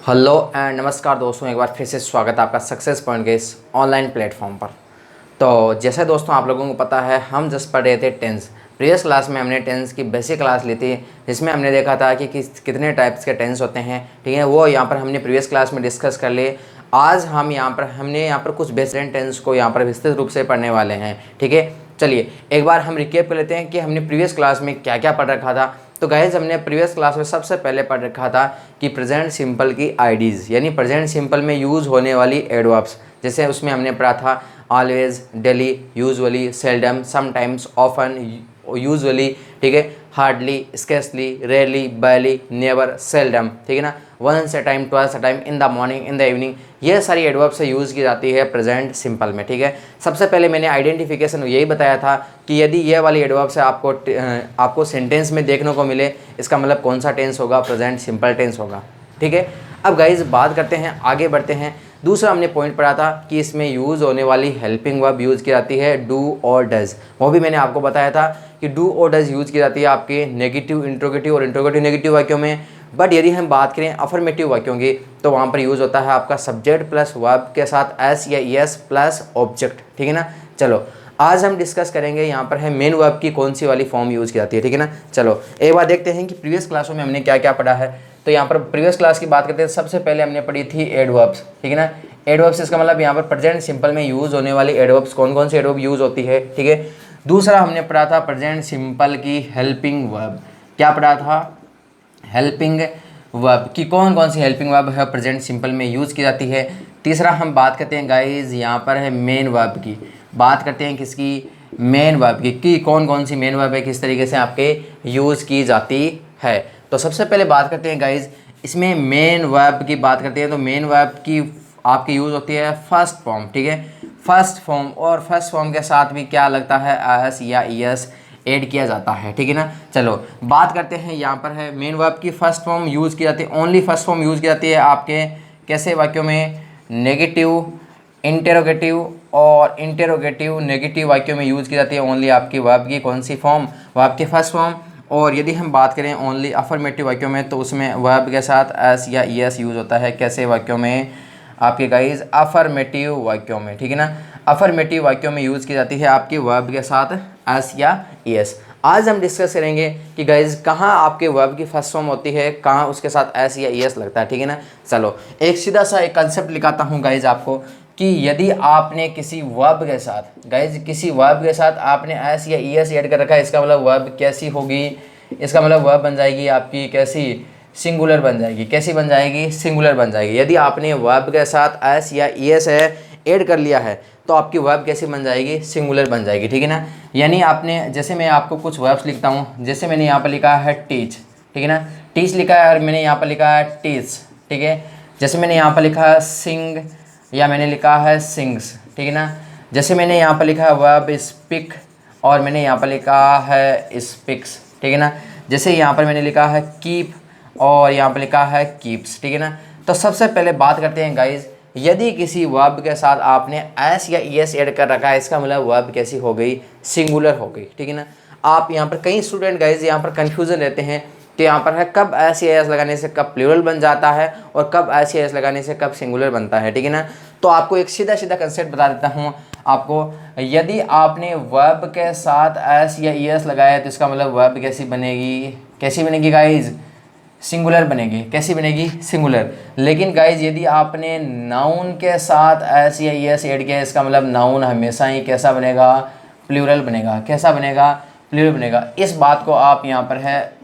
Hello and नमस्कार दोस्तों, एक बार फिर से स्वागत है आपका सक्सेस पॉइंट के इस ऑनलाइन प्लेटफॉर्म पर। तो जैसे दोस्तों आप लोगों को पता है, हम जस्ट पढ़ रहे थे टेंस। प्रीवियस क्लास में हमने टेंस की बेसिक क्लास ली थी, जिसमें हमने देखा था कि कितने टाइप्स के टेंस होते हैं। ठीक है, वो यहाँ पर हमने प्रीवियस क्लास में डिस्कस कर लिए। आज हम हमने यहाँ पर कुछ बेसिक टेंस को यहाँ पर विस्तृत रूप से पढ़ने वाले हैं। ठीक है, चलिए एक बार हम रिकेप कर लेते हैं कि हमने प्रीवियस क्लास में क्या क्या पढ़ रखा था। तो गाइज, हमने प्रीवियस क्लास में सबसे पहले पढ़ रखा था कि प्रेजेंट सिंपल की आईडीज़, यानी प्रेजेंट सिंपल में यूज़ होने वाली एडवर्ब्स। जैसे उसमें हमने पढ़ा था always, daily, usually, seldom, sometimes, often, usually, ठीक है, hardly, scarcely, rarely, barely, never, seldom, ठीक है ना, once a time, twice a time, in the morning, in the evening. ये सारी एडवर्ब से यूज़ की जाती है प्रेजेंट सिंपल में। ठीक है, सबसे पहले मैंने आइडेंटिफिकेशन यही बताया था कि यदि ये वाली एडवर्ब से आपको सेंटेंस में देखने को मिले, इसका मतलब कौन सा टेंस होगा, प्रेजेंट सिंपल टेंस होगा। ठीक है, अब गाइज बात करते हैं, आगे बढ़ते हैं। दूसरा हमने पॉइंट पढ़ा था कि इसमें यूज़ होने वाली हेल्पिंग वर्ब यूज़ की जाती है डू और डज। वो भी मैंने आपको बताया था कि डू और डज यूज़ की जाती है आपके नेगेटिव, इंट्रोगेटिव और इंट्रोगेटिव नेगेटिव वाक्यों में। बट यदि हम बात करें अफर्मेटिव वाक्यों की, तो वहाँ पर यूज़ होता है आपका सब्जेक्ट प्लस वर्ब के साथ एस या एस प्लस ऑब्जेक्ट। ठीक है ना, चलो आज हम डिस्कस करेंगे यहाँ पर है मेन वर्ब की कौन सी वाली फॉर्म यूज़ की जाती है। ठीक है ना, चलो एक बार देखते हैं कि प्रीवियस क्लासों में हमने क्या क्या पढ़ा है। तो यहाँ पर प्रीवियस क्लास की बात करते हैं, सबसे पहले हमने पढ़ी थी एडवर्ब्स। ठीक है ना, एडवर्ब्स इसका मतलब यहाँ पर प्रेजेंट सिंपल में यूज़ होने वाली एडवर्ब्स, कौन कौन सी एडवर्ब यूज़ होती है। ठीक है, दूसरा हमने पढ़ा था प्रेजेंट सिंपल की हेल्पिंग वर्ब। क्या पढ़ा था? हेल्पिंग वर्ब की कौन कौन सी हेल्पिंग वर्ब है प्रेजेंट सिंपल में यूज़ की जाती है। तीसरा हम बात करते हैं गाइज यहाँ पर है मेन वर्ब की। बात करते हैं किसकी? मेन वर्ब की, कि कौन कौन सी मेन वर्ब है, किस तरीके से आपके यूज़ की जाती है। तो सबसे पहले बात करते हैं गाइज, इसमें मेन वर्ब की बात करते हैं। तो मेन वर्ब की आपकी यूज़ होती है फर्स्ट फॉर्म। ठीक है, फर्स्ट फॉर्म, और फर्स्ट फॉर्म के साथ भी क्या लगता है, एस या एस ऐड किया जाता है। ठीक है ना, चलो बात करते हैं। यहाँ पर है मेन वर्ब की फर्स्ट फॉर्म यूज़ की जाती है, ओनली फर्स्ट फॉर्म यूज़ की जाती है आपके कैसे वाक्यों में? नेगेटिव, इंटेरोगेटिव और इंटेरोगेटिव नेगेटिव वाक्यों में यूज़ की जाती है ओनली आपकी वर्ब की कौन सी फॉर्म? वर्ब की फर्स्ट फॉर्म। और यदि हम बात करें ओनली अफर्मेटिव वाक्यों में, तो उसमें वर्ब के साथ एस या एस यूज़ होता है कैसे वाक्यों में? आपके गाइज अफर्मेटिव वाक्यों में। ठीक है ना, अफर्मेटिव वाक्यों में यूज़ की जाती है आपकी वर्ब के साथ एस या एस। आज हम डिस्कस करेंगे कि गाइज कहाँ आपके वर्ब की फर्स्ट फॉर्म होती है, कहाँ उसके साथ एस या एस लगता है। ठीक है ना, चलो एक सीधा सा एक कंसेप्ट लिखाता हूँ गाइज आपको, कि यदि आपने किसी वर्ब के साथ, गाइज किसी वर्ब के साथ आपने एस या एस ऐड कर रखा है, इसका मतलब वर्ब कैसी होगी? इसका मतलब वर्ब बन जाएगी आपकी कैसी? सिंगुलर बन जाएगी। कैसी बन जाएगी? सिंगुलर बन जाएगी। यदि आपने वर्ब के साथ एस या एस ऐड कर लिया है, तो आपकी वर्ब कैसी बन जाएगी? सिंगुलर बन जाएगी। ठीक है ना, यानी आपने, जैसे मैं आपको कुछ वर्ब्स लिखता हूँ, जैसे मैंने यहाँ पर लिखा है टीच। ठीक है ना, टीच लिखा है, और मैंने यहाँ पर लिखा है टीच। ठीक है, जैसे मैंने यहाँ पर लिखा है सिंग, या मैंने लिखा है सिंग्स। ठीक है ना, जैसे मैंने यहाँ पर लिखा है वर्ब स्पीक, और मैंने यहाँ पर लिखा है स्पीक्स। ठीक है ना, जैसे यहाँ पर मैंने लिखा है कीप, और यहाँ पर लिखा है कीप्स। ठीक है ना, तो सबसे पहले बात करते हैं गाइज, यदि किसी वर्ब के साथ आपने एस या एस ऐड कर रखा है, इसका मतलब वर्ब कैसी हो गई? सिंगुलर हो गई। ठीक है ना, आप यहाँ पर कई स्टूडेंट गाइज यहाँ पर कन्फ्यूजन रहते हैं कि यहाँ पर है कब एस या एस लगाने से कब प्लूरल बन जाता है, और कब एस या एस लगाने से कब सिंगुलर बनता है। ठीक है ना, तो आपको एक सीधा सीधा कंसेप्ट बता देता हूँ आपको। यदि आपने वर्ब के साथ एस या एस लगाया, तो इसका मतलब वर्ब कैसी बनेगी? कैसी बनेगी गाइज? सिंगुलर बनेगी। कैसी बनेगी? सिंगुलर। लेकिन गाइज यदि आपने नाउन के साथ एस या एस ऐड किया, इसका मतलब नाउन हमेशा ही कैसा बनेगा? प्लूरल बनेगा। कैसा बनेगा? प्लूरल बनेगा। इस बात को आप यहाँ पर है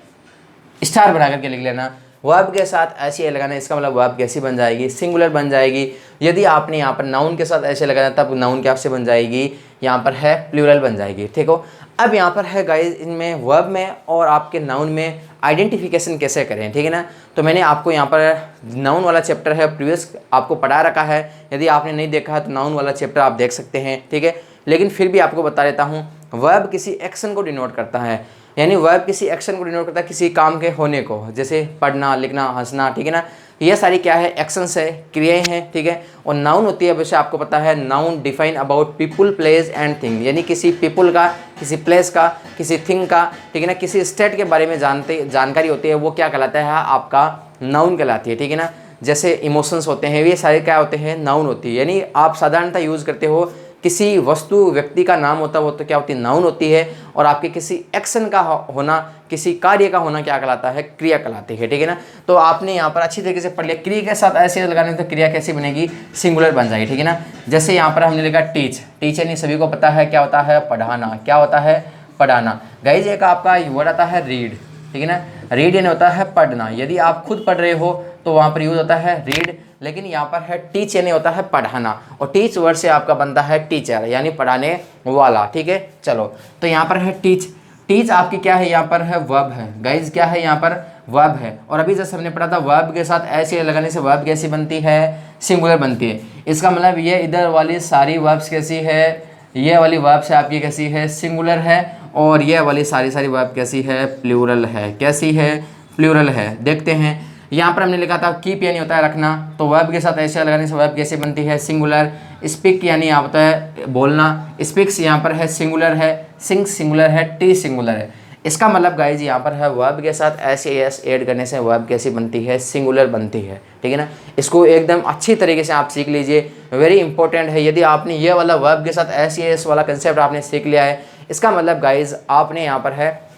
स्टार बना करके लिख लेना। वर्ब के साथ ऐसे लगाना, इसका मतलब वर्ब कैसी बन जाएगी? सिंगुलर बन जाएगी। यदि आपने यहाँ पर नाउन के साथ ऐसे लगाना, तब नाउन क्या से बन जाएगी? यहाँ पर है प्लूरल बन जाएगी। ठीक हो, अब यहाँ पर है गाइज, इनमें वर्ब में और आपके नाउन में आइडेंटिफिकेशन कैसे करें। ठीक है ना, तो मैंने आपको यहाँ पर नाउन वाला चैप्टर है प्रीवियस आपको पढ़ा रखा है। यदि आपने नहीं देखा है तो नाउन वाला चैप्टर आप देख सकते हैं। ठीक है, लेकिन फिर भी आपको बता देता हूँ, वर्ब किसी एक्शन को डिनोट करता है, यानी वर्ब किसी एक्शन को डिनोट करता है, किसी काम के होने को, जैसे पढ़ना, लिखना, हंसना। ठीक है ना, ये सारी क्या है? एक्शंस है, क्रियाएं हैं। ठीक है, और नाउन होती है, वैसे आपको पता है, noun define about people, place and thing, यानी किसी पीपुल का, किसी प्लेस का, किसी थिंग का, ठीक है ना, किसी स्टेट के बारे में जानकारी होती है, वो क्या कहलाता है? आपका नाउन कहलाती है। ठीक है ना, जैसे इमोशंस होते हैं, ये सारे क्या होते हैं, नाउन होती है। यानी आप साधारणतः यूज़ करते हो किसी वस्तु व्यक्ति का नाम होता है वो तो क्या होती है, नाउन होती है। और आपके किसी एक्शन का होना, किसी कार्य का होना क्या कहलाता है, क्रिया कहलाती है। ठीक है ना। तो आपने यहाँ पर अच्छी तरीके से पढ़ लिया। क्रिया के साथ ऐसे लगाने तो क्रिया कैसी बनेगी, सिंगुलर बन जाएगी। ठीक है ना। जैसे यहाँ पर हमने लिखा टीच, टीच यानी सभी को पता है क्या होता है, पढ़ाना। क्या होता है, पढ़ाना। गाइज एक आपका वर्ड आता है रीड। ठीक है ना। रीड यानी होता है पढ़ना। यदि आप खुद पढ़ रहे हो तो वहाँ पर यूज होता है रीड, लेकिन यहाँ पर है टीच यानी होता है पढ़ाना। और टीच वर्ड से आपका बनता है टीचर यानी पढ़ाने वाला। ठीक है। चलो तो यहाँ पर है टीच। टीच आपकी क्या है, यहाँ पर है वर्ब है। गाइज क्या है, यहाँ पर वर्ब है। और अभी जैसे हमने पढ़ा था वर्ब के साथ ऐसे लगाने से वर्ब कैसी बनती है, सिंगुलर बनती है। इसका मतलब ये इधर वाली सारी वर्ब्स कैसी है, ये वाली वर्ब से आपकी कैसी है, सिंगुलर है। और ये वाली सारी वर्ब कैसी है, प्लूरल है। कैसी है, प्लूरल है। देखते हैं यहाँ पर हमने लिखा था कीप यानी होता है रखना, तो वर्ब के साथ ऐसे लगाने से वर्ब कैसे बनती है, सिंगुलर। स्पीक यानी यहाँ होता है बोलना, स्पीक्स यहाँ पर है सिंगुलर है, सिंग्स सिंगुलर है, टी सिंगुलर है। इसका मतलब गाइज यहाँ पर है वर्ब के साथ एस एस ऐड करने से वर्ब कैसी बनती है, सिंगुलर बनती है। ठीक है ना। इसको एकदम अच्छी तरीके से आप सीख लीजिए, वेरी इंपॉर्टेंट है। यदि आपने ये वाला वर्ब के साथ एस वाला कंसेप्ट आपने सीख लिया है, इसका मतलब गाइज आपने यहाँ पर है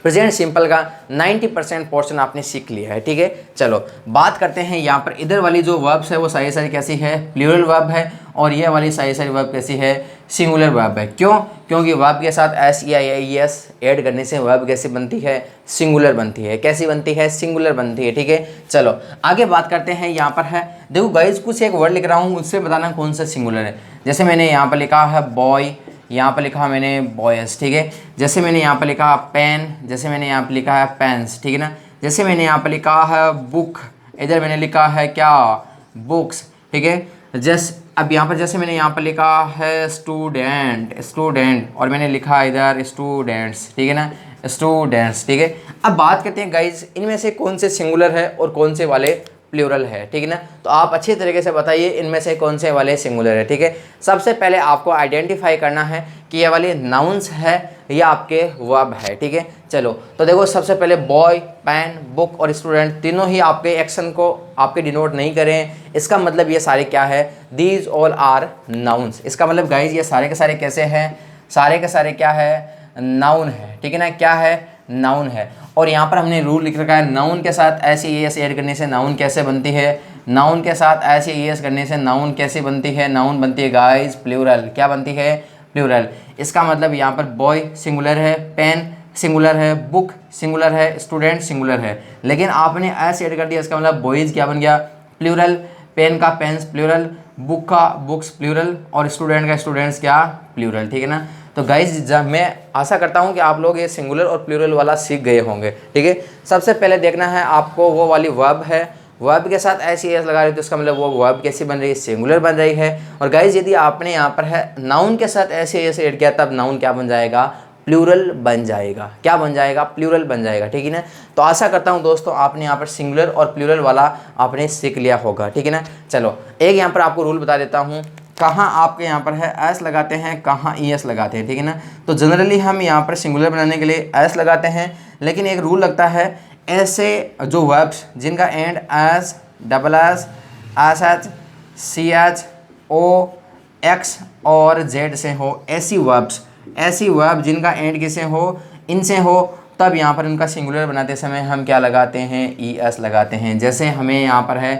प्रेजेंट सिंपल का 90% पोर्शन आपने सीख लिया है। ठीक है। चलो बात करते हैं यहाँ पर इधर वाली जो वर्ब्स है वो सारी कैसी है, प्लूरल वर्ब है। और ये वाली सारी वर्ब कैसी है, सिंगुलर वर्ब है। क्यों, क्योंकि वर्ब के साथ एस ई आई ई एस ऐड करने से वर्ब कैसी बनती है, सिंगुलर बनती है। कैसी बनती है, सिंगुलर बनती है। ठीक है। चलो आगे बात करते हैं। यहाँ पर है देखो गाइज कुछ एक वर्ड लिख रहा हूँ, उससे बताना कौन सा सिंगुलर है। जैसे मैंने यहाँ पर लिखा है बॉय, यहाँ पर लिखा मैंने बॉयज़। ठीक है। जैसे मैंने यहाँ पर लिखा पेन, जैसे मैंने यहाँ पर लिखा है पेन्स। ठीक है ना। जैसे मैंने यहाँ पर लिखा है बुक, इधर मैंने लिखा है क्या, बुक्स। ठीक है। अब यहाँ पर जैसे मैंने यहाँ पर लिखा है स्टूडेंट, स्टूडेंट, और मैंने लिखा इधर स्टूडेंट्स। ठीक है ना, स्टूडेंट्स। ठीक है। अब बात करते हैं गाइज इनमें से कौन से सिंगुलर है और कौन से वाले प्लूरल है। ठीक है ना। तो आप अच्छी तरीके से बताइए इनमें से कौन से वाले सिंगुलर है। ठीक है। सबसे पहले आपको आइडेंटिफाई करना है कि ये वाले नाउन्स है या आपके वर्ब है। ठीक है। चलो तो देखो सबसे पहले बॉय, पेन, बुक और स्टूडेंट तीनों ही आपके एक्शन को आपके डिनोट नहीं करें। इसका मतलब ये सारे क्या है, दीज ऑल आर नाउन्स। इसका मतलब गाइज ये सारे के सारे कैसे हैं, सारे के सारे क्या है, नाउन है। ठीक है ना, क्या है, नाउन है। और यहाँ पर हमने रूल लिख रखा है, नाउन के साथ ऐसे एस ऐड करने से नाउन कैसे बनती है, नाउन के साथ ऐसे एस करने से नाउन कैसे बनती है, नाउन बनती है गाइज प्लूरल। क्या बनती है, प्लूरल। इसका मतलब यहाँ पर बॉय सिंगुलर है, पेन सिंगुलर है, बुक सिंगुलर है, स्टूडेंट सिंगुलर है। लेकिन आपने ऐसे ऐड कर दिया, इसका मतलब बॉयज़ क्या बन गया, प्लूरल। पेन का पेन्स प्लूरल, बुक का बुक्स प्लूरल, और स्टूडेंट का स्टूडेंट्स क्या, प्लूरल। ठीक है ना। तो गाइज मैं आशा करता हूँ कि आप लोग ये सिंगुलर और प्लूरल वाला सीख गए होंगे। ठीक है। सबसे पहले देखना है आपको वो वाली वर्ब है, वर्ब के साथ ऐसी एस लगा रही है तो इसका मतलब वो वर्ब कैसी बन रही है, सिंगुलर बन रही है। और गाइज यदि आपने यहाँ पर है नाउन के साथ ऐसे एस ऐड किया तब नाउन क्या बन जाएगा, प्लूरल बन जाएगा। क्या बन जाएगा, प्लूरल बन जाएगा। ठीक है ना। तो आशा करता हूँ दोस्तों आपने यहाँ पर सिंगुलर और प्लूरल वाला आपने सीख लिया होगा। ठीक है ना। चलो एक यहाँ पर आपको रूल बता देता हूँ, कहाँ आपके यहाँ पर है एस लगाते हैं, कहाँ ई एस लगाते हैं। ठीक है ना। तो जनरली हम यहाँ पर सिंगुलर बनाने के लिए एस लगाते हैं, लेकिन एक रूल लगता है ऐसे जो वर्ब्स जिनका end S, double S, S H, C H, O, X और जेड से हो, ऐसी वर्ब जिनका एंड किसे हो, इनसे हो, तब यहाँ पर उनका सिंगुलर बनाते समय हम क्या लगाते हैं, ई एस लगाते हैं। जैसे हमें यहाँ पर है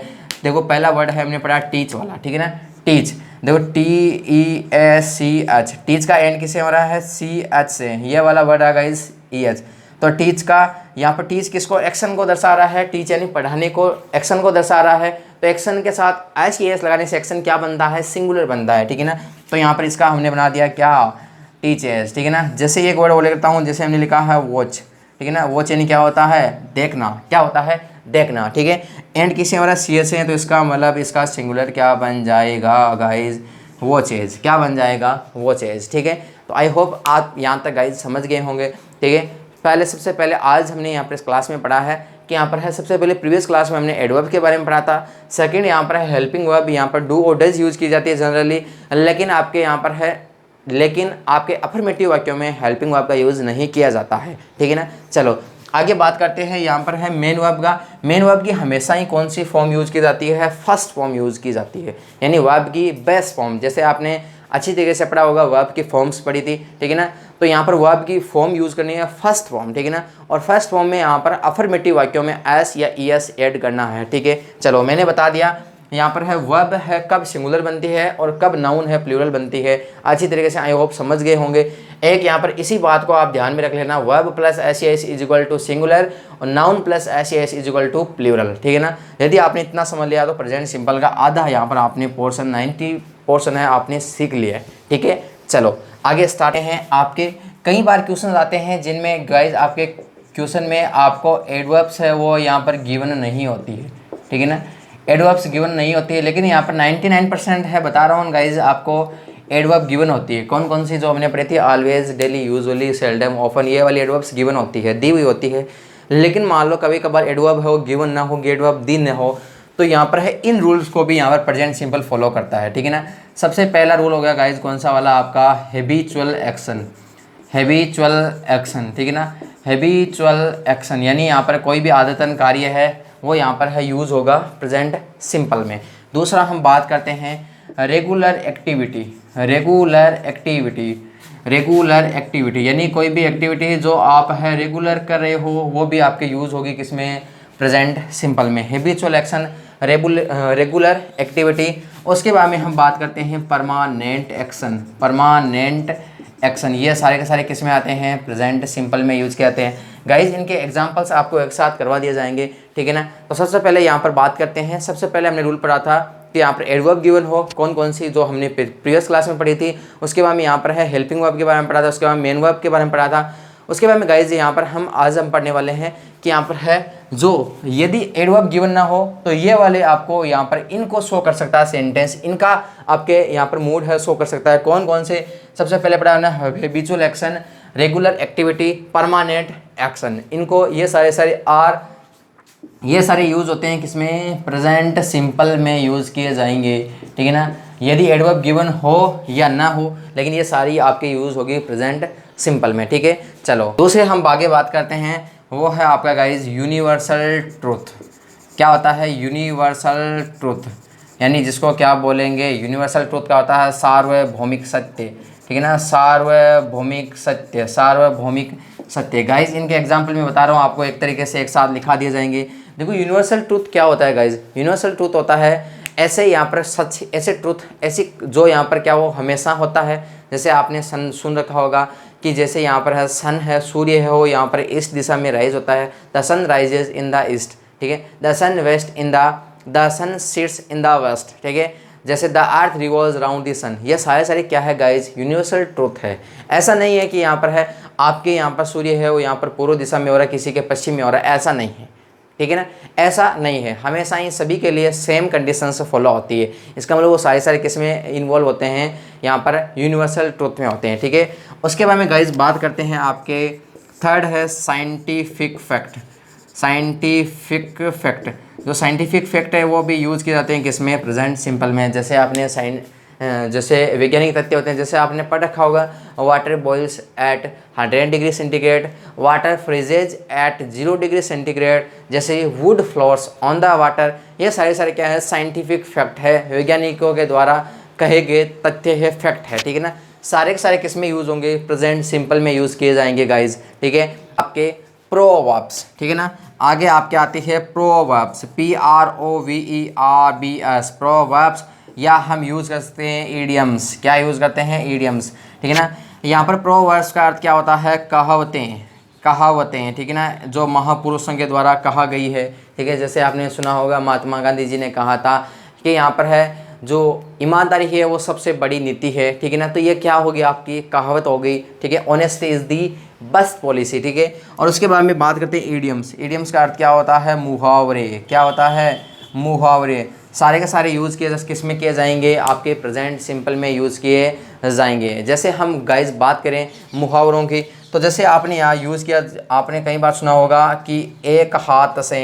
देखो पहला वर्ड है हमने पढ़ा टीच वाला। ठीक है ना, टीच। देखो T E S C H, teach का एंड किससे हो रहा है, सी एच से। ये वाला वर्ड आ गाइस ई एच। तो टीच का यहाँ पर टीच किसको, एक्शन को दर्शा रहा है, टीच यानी पढ़ाने को, एक्शन को दर्शा रहा है। तो एक्शन के साथ एस ई एस लगाने से एक्शन क्या बनता है, सिंगुलर बनता है। ठीक है ना। तो यहाँ पर इसका हमने बना दिया क्या, टीचर्स। ठीक है ना। जैसे एक वर्ड वो लिखता हूँ, जैसे हमने लिखा है वॉच। ठीक है ना। वॉच यानी क्या होता है, देखना। क्या होता है, देखना। ठीक है। एंड किसी हमारा सी एस है तो इसका मतलब इसका सिंगुलर क्या बन जाएगा गाइज, वॉचेज। क्या बन जाएगा, वॉचेज। ठीक है। तो आई होप आप यहाँ तक गाइज समझ गए होंगे। ठीक है। सबसे पहले आज हमने यहाँ पर इस क्लास में पढ़ा है कि यहाँ पर है सबसे पहले प्रीवियस क्लास में हमने एडवर्ब के बारे में पढ़ा था। सेकंड यहाँ पर है हेल्पिंग वर्ब, यहाँ पर डू और डज यूज़ की जाती है जनरली, लेकिन आपके अफर्मेटिव वाक्यों में हेल्पिंग वर्ब का यूज़ नहीं किया जाता है। ठीक है ना। चलो आगे बात करते हैं, यहाँ पर है मेन वर्ब का। मेन वर्ब की हमेशा ही कौन सी फॉर्म यूज़ की जाती है? फर्स्ट फॉर्म यूज़ की जाती है, यानी वर्ब की बेस्ट फॉर्म। जैसे आपने अच्छी तरीके से पढ़ा होगा, वर्ब की फॉर्म्स पढ़ी थी, ठीक है ना। तो यहाँ पर वर्ब की फॉर्म यूज़ करनी है फर्स्ट फॉर्म, ठीक है ना। और फर्स्ट फॉर्म में यहाँ पर अफर्मेटिव वाक्यों में एस या ई एस ऐड करना है, ठीक है। चलो मैंने बता दिया। यहाँ पर है वर्ब है कब सिंगुलर बनती है और कब नाउन है प्लूरल बनती है, अच्छी तरीके से आई होप समझ गए होंगे। एक यहाँ पर इसी बात को आप ध्यान में रख लेना, verb plus S S is equal to singular और noun plus S S is equal to plural, ठीक है ना। यदि आपने इतना समझ लिया तो प्रेजेंट सिंपल का आधा यहाँ पर आपने पोर्शन 90 पोर्शन है आपने सीख लिया है, ठीक है। चलो आगे स्टार्ट हैं। आपके कई बार क्वेश्चन आते हैं जिनमें गाइज आपके क्वेश्चन में आपको एडवर्ब्स है वो यहाँ पर गिवन नहीं होती है, ठीक है ना। एडवर्ब्स गिवन नहीं होती है, लेकिन यहाँ पर 99% है, बता रहा हूँ गाइज आपको एडवर्ब गिवन होती है। कौन कौन सी जो हमने पढ़ी थी? Always, daily, usually, seldom, often, ये वाली एडवर्ब्स गिवन होती है, दी हुई होती है। लेकिन मान लो कभी कभार एडवर्ब हो गिवन ना हो, एडवर्ब दी ना हो, तो यहाँ पर है इन रूल्स को भी यहाँ पर प्रेजेंट सिंपल फॉलो करता है, ठीक है ना। सबसे पहला रूल हो गया गाइज कौन सा वाला आपका? Habitual action. हैबिचुअल एक्शन, ठीक है ना। हैबिचुअल एक्शन यानी यहाँ पर कोई भी आदतन कार्य है वो यहाँ पर है यूज़ होगा प्रेजेंट सिंपल में। दूसरा हम बात करते हैं regular activity. Regular activity, regular activity यानी कोई भी एक्टिविटी जो आप है रेगुलर कर रहे हो वो भी आपके यूज़ होगी किसमें? प्रेजेंट सिंपल में। Habitual action, regular activity. उसके बाद में हम बात करते हैं परमानेंट एक्शन। परमानेंट एक्शन ये सारे के सारे किस में आते हैं? प्रेजेंट सिंपल में यूज़ किए जाते हैं। गाइज इनके एग्जांपल्स आपको एक साथ करवा दिए जाएंगे, ठीक है ना। तो सबसे पहले यहाँ पर बात करते हैं। सबसे पहले हमने रूल पढ़ा था कि यहाँ पर एडवर्ब गिवन हो, कौन कौन सी जो हमने प्रीवियस क्लास में पढ़ी थी। उसके बाद में यहाँ पर है हेल्पिंग वर्ब के बारे में पढ़ा था, उसके बाद मेन वर्ब के बारे में पढ़ा था। उसके बाद में गाइज यहाँ पर आज हम पढ़ने वाले हैं कि यहाँ पर है जो यदि एडवर्ब गिवन ना हो तो ये वाले आपको यहाँ पर इनको शो कर सकता है सेंटेंस, इनका आपके यहाँ पर मूड है शो कर सकता है। कौन कौन से? सबसे पहले पढ़ा ना habitual action, regular activity, permanent action. इनको ये सारे यूज़ होते हैं किसमें? प्रेजेंट सिंपल में यूज़ किए जाएंगे, ठीक है ना। यदि एडवर्ब गिवन हो या ना हो, लेकिन ये सारी आपके यूज़ होगी प्रेजेंट सिंपल में, ठीक है। चलो दूसरे हम आगे बात करते हैं, वो है आपका गाइज यूनिवर्सल ट्रूथ। क्या होता है यूनिवर्सल ट्रूथ? यानी जिसको क्या बोलेंगे? यूनिवर्सल ट्रूथ क्या होता है? सार्वभौमिक सत्य, ठीक है ना। सार्वभौमिक सत्य, सार्वभौमिक सत्य। गाइज इनके एग्जाम्पल में बता रहा हूँ आपको, एक तरीके से एक साथ लिखा दिए जाएंगे। देखो यूनिवर्सल ट्रूथ क्या होता है गाइज? यूनिवर्सल ट्रूथ होता है ऐसे यहाँ पर सच, ऐसे ट्रूथ, ऐसी जो यहाँ पर क्या वो हमेशा होता है। जैसे आपने सन सुन रखा होगा कि जैसे यहाँ पर है सन है, सूर्य है, वो यहाँ पर ईस्ट दिशा में राइज होता है। The sun rises in the east, ठीक है। The sun west in the sun sits in the west, ठीक है। जैसे the earth revolves round the sun, ये सारे क्या है गाइज? यूनिवर्सल ट्रूथ है। ऐसा नहीं है कि यहाँ पर है आपके यहाँ पर सूर्य है वो यहाँ पर पूर्व दिशा में हो रहा है, किसी के पश्चिम में हो रहा है, ऐसा नहीं है, ठीक है ना। ऐसा नहीं है, हमेशा ही सभी के लिए सेम कंडीशन से फॉलो होती है। इसका मतलब वो सारे किस में इन्वॉल्व होते हैं? यहाँ पर यूनिवर्सल ट्रूथ में होते हैं, ठीक है। उसके बाद में गाइज बात करते हैं आपके थर्ड है साइंटिफिक फैक्ट। साइंटिफिक फैक्ट, जो साइंटिफिक फैक्ट है वो भी यूज़ किए जाते हैं किसमें? प्रेजेंट सिंपल में। जैसे आपने जैसे वैज्ञानिक तथ्य होते हैं, जैसे आपने पढ़ रखा होगा water boils at 100 degree centigrade, water freezes at 0 degree centigrade, जैसे wood floats on the water. ये सारे क्या है? साइंटिफिक फैक्ट है, वैज्ञानिकों के द्वारा कहे गए तथ्य है, फैक्ट है, ठीक है ना। सारे के सारे किस में यूज़ होंगे? प्रेजेंट सिंपल में यूज़ किए जाएंगे गाइज, ठीक है। आपके प्रोवर्ब्स, ठीक है ना। आगे आपके आती है प्रोवर्ब्स, PROVERBS, प्रोवर्ब्स, या हम यूज़ कर सकते हैं ईडियम्स। क्या यूज़ करते हैं? ईडियम्स, ठीक है ना। यहाँ पर प्रोवर्ब्स का अर्थ क्या होता है? कहावतें, कहावतें, ठीक है ना, जो महापुरुषों के द्वारा कहा गई है, ठीक है। जैसे आपने सुना होगा महात्मा गांधी जी ने कहा था कि यहाँ पर है जो ईमानदारी है वो सबसे बड़ी नीति है, ठीक है ना। तो ये क्या होगी? आपकी कहावत हो गई, ठीक है। Honesty is the best policy, ठीक है। और उसके बाद में बात करते हैं ईडियम्स। ईडियम्स का अर्थ क्या होता है? मुहावरे। क्या होता है? मुहावरे। सारे के सारे यूज़ किए किस में किए जाएंगे? आपके प्रेजेंट सिंपल में यूज़ किए जाएंगे। जैसे हम गाइज बात करें मुहावरों की, तो जैसे आपने यहाँ यूज़ किया, आपने कई बार सुना होगा कि एक हाथ से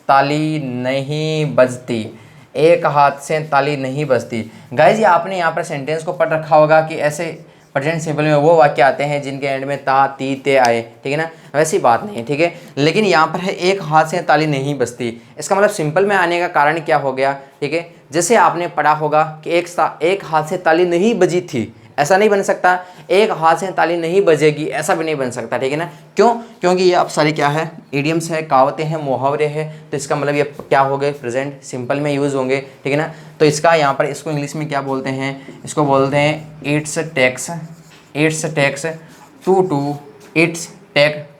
ताली नहीं बजती, एक हाथ से ताली नहीं बजती। गाइज ये आपने यहाँ पर सेंटेंस को पढ़ रखा होगा कि ऐसे प्रेजेंट सिंपल में वो वाक्य आते हैं जिनके एंड में ता, ती, ते आए, ठीक है ना, वैसी बात नहीं है, ठीक है। लेकिन यहाँ पर है एक हाथ से ताली नहीं बजती, इसका मतलब सिंपल में आने का कारण क्या हो गया, ठीक है। जैसे आपने पढ़ा होगा कि एक हाथ से ताली नहीं बजी थी, ऐसा नहीं बन सकता। एक हाथ से ताली नहीं बजेगी, ऐसा भी नहीं बन सकता, ठीक है ना। क्यों? क्योंकि ये अब सारे क्या है, इडियम्स है, कहावतें हैं, मुहावरे हैं, तो इसका मतलब ये क्या हो गए, प्रेजेंट सिंपल में यूज़ होंगे, ठीक है ना। तो इसका यहाँ पर इसको इंग्लिश में क्या बोलते हैं, इसको बोलते हैं it's takes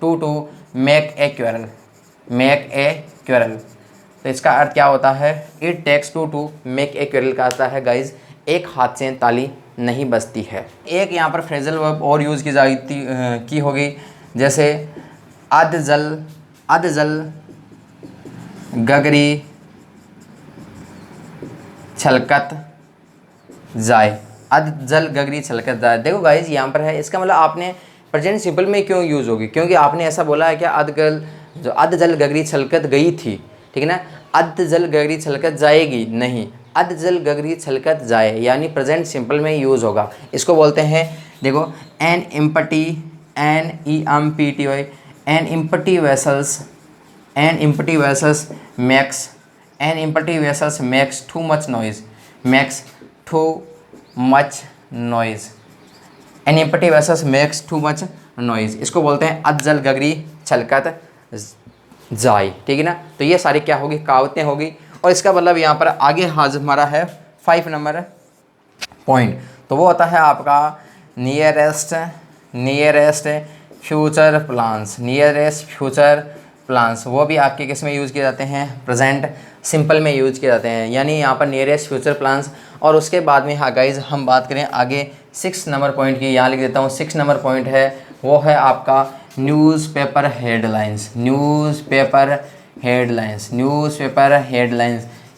to make a quarrel. तो इसका अर्थ क्या होता है, it takes to make a quarrel का आता है गाइज एक हाथ से ताली नहीं बजती है। एक यहाँ पर फ्रेजल वर्ब और यूज़ की होगी, जैसे अद जल गगरी छलकत जाए, अद जल गगरी छलकत जाए। देखो गाइज यहाँ पर है, इसका मतलब आपने प्रेजेंट सिंपल में क्यों यूज़ होगी, क्योंकि आपने ऐसा बोला है कि अद जल गगरी छलकत गई थी, ठीक है ना। अद जल गगरी छलकत जाएगी नहीं, अद जल गगरी छलकत जाए, यानी प्रेजेंट सिंपल में यूज़ होगा। इसको बोलते हैं, देखो an empty vessels makes too much noise, an empty vessels makes too much noise. इसको बोलते हैं अद जल गगरी छलकत जाए, ठीक है ना। तो ये सारी क्या होगी, कहावतें होगी। और इसका मतलब यहाँ पर आगे हाज हमारा है 5 नंबर पॉइंट, तो वो होता है आपका नियरेस्ट फ्यूचर प्लान्स। वो भी आपके किस में यूज़ किए जाते हैं, प्रेजेंट सिंपल में यूज़ किए जाते हैं, यानी यहाँ पर नियरेस्ट फ्यूचर प्लान्स। और उसके बाद में हाँ गाइज हम बात करें आगे 6 नंबर पॉइंट की, यहाँ लिख देता हूँ। 6 नंबर पॉइंट है वो है आपका न्यूज़पेपर हेडलाइंस।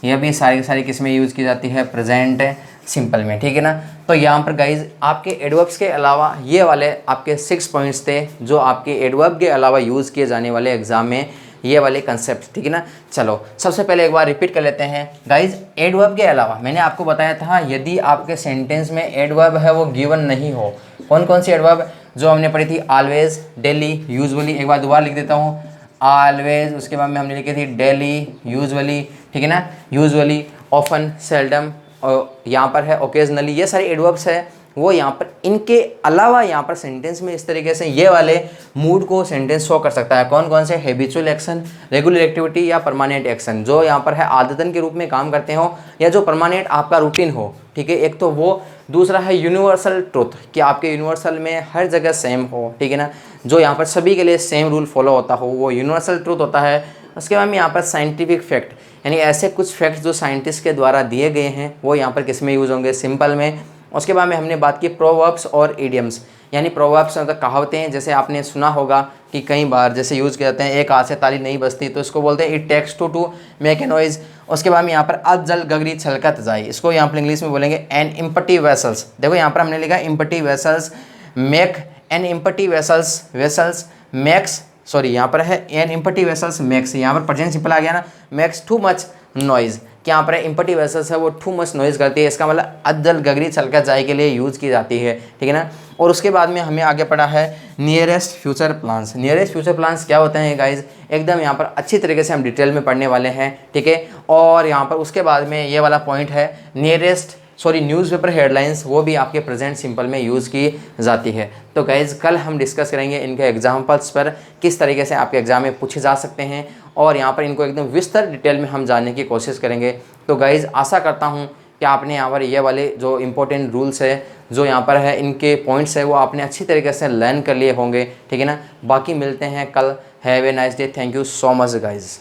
यह भी सारी की सारी किस में यूज़ की जाती है, प्रेजेंट सिंपल में, ठीक है ना। तो यहाँ पर गाइज आपके एडवर्ब्स के अलावा ये वाले आपके 6 पॉइंट्स थे जो आपके एडवर्ब के अलावा यूज़ किए जाने वाले एग्जाम में, ये वाले कंसेप्ट, ठीक है ना। चलो सबसे पहले एक बार रिपीट कर लेते हैं गाइज। एडवर्ब के अलावा मैंने आपको बताया था यदि आपके सेंटेंस में एडवर्ब है वो गिवन नहीं हो, कौन कौन सी एडवर्ब जो हमने पढ़ी थी, ऑलवेज, डेली, यूजुअली। एक बार दोबारा लिख देता हूँ, ऑलवेज, उसके बाद में हमने लिखी थी डेली, यूजुअली, ठीक है ना, यूजुअली, ऑफन, सेल्डम, और यहाँ पर है ओकेजनली। ये सारे एडवर्ब्स है वो यहाँ पर, इनके अलावा यहाँ पर सेंटेंस में इस तरीके से ये वाले मूड को सेंटेंस शो कर सकता है। कौन कौन से, हैबिचुअल एक्शन, रेगुलर एक्टिविटी या परमानेंट एक्शन, जो यहाँ पर है आदतन के रूप में काम करते हो या जो परमानेंट आपका रूटीन हो, ठीक है। एक तो वो, दूसरा है यूनिवर्सल ट्रुथ, कि आपके यूनिवर्सल में हर जगह सेम हो, ठीक है ना, जो यहाँ पर सभी के लिए सेम रूल फॉलो होता हो, वो यूनिवर्सल ट्रुथ होता है। उसके बाद में यहाँ पर साइंटिफिक फैक्ट, यानी ऐसे कुछ फैक्ट्स जो साइंटिस्ट के द्वारा दिए गए हैं वो यहाँ पर किस में यूज़ होंगे, सिंपल में। उसके बाद में हमने बात की प्रोवर्ब्स और इडियम्स, यानी प्रोवर्ब्स मतलब कहावतें, जैसे आपने सुना होगा कि कई बार जैसे यूज़ किए जाते हैं, एक हाथ से ताली नहीं बजती, तो इसको बोलते हैं it takes to make a noise. उसके बाद में यहाँ पर अद जल गगरी छलकत जाए, इसको यहाँ पर इंग्लिश में बोलेंगे एन एम्प्टी वेसल्स। देखो यहाँ पर हमने लिखा empty vessels make, an empty vessels makes, sorry यहाँ पर है एन एम्प्टी वेसल्स मेक्स, यहाँ पर प्रेजेंट सिंपल आ गया ना, मेक्स टू मच नॉइज़, कि यहाँ पर एम्प्टी वेसल्स है वो टू मच नॉइज़ करती है, इसका मतलब अद्दल गगरी छलकत जाए के लिए यूज़ की जाती है, ठीक है ना। और उसके बाद में हमें आगे पढ़ा है nearest future plans. Nearest future plans क्या होते हैं गाइज, एकदम यहाँ पर अच्छी तरीके से हम डिटेल में पढ़ने वाले हैं, ठीक है। और यहाँ पर उसके बाद में ये वाला पॉइंट है न्यूज़पेपर हेडलाइंस, वो भी आपके प्रेजेंट सिंपल में यूज़ की जाती है। तो गाइज कल हम डिस्कस करेंगे इनके एग्जाम्पल्स पर, किस तरीके से आपके एग्जाम में पूछे जा सकते हैं, और यहाँ पर इनको एकदम विस्तार डिटेल में हम जानने की कोशिश करेंगे। तो गाइज आशा करता हूँ कि आपने यहाँ पर ये वाले जो इंपॉर्टेंट रूल्स है, जो यहाँ पर है इनके पॉइंट्स है, वो आपने अच्छी तरीके से लर्न कर लिए होंगे, ठीक है ना। बाकी मिलते हैं कल। Have a nice day, thank you so much guys.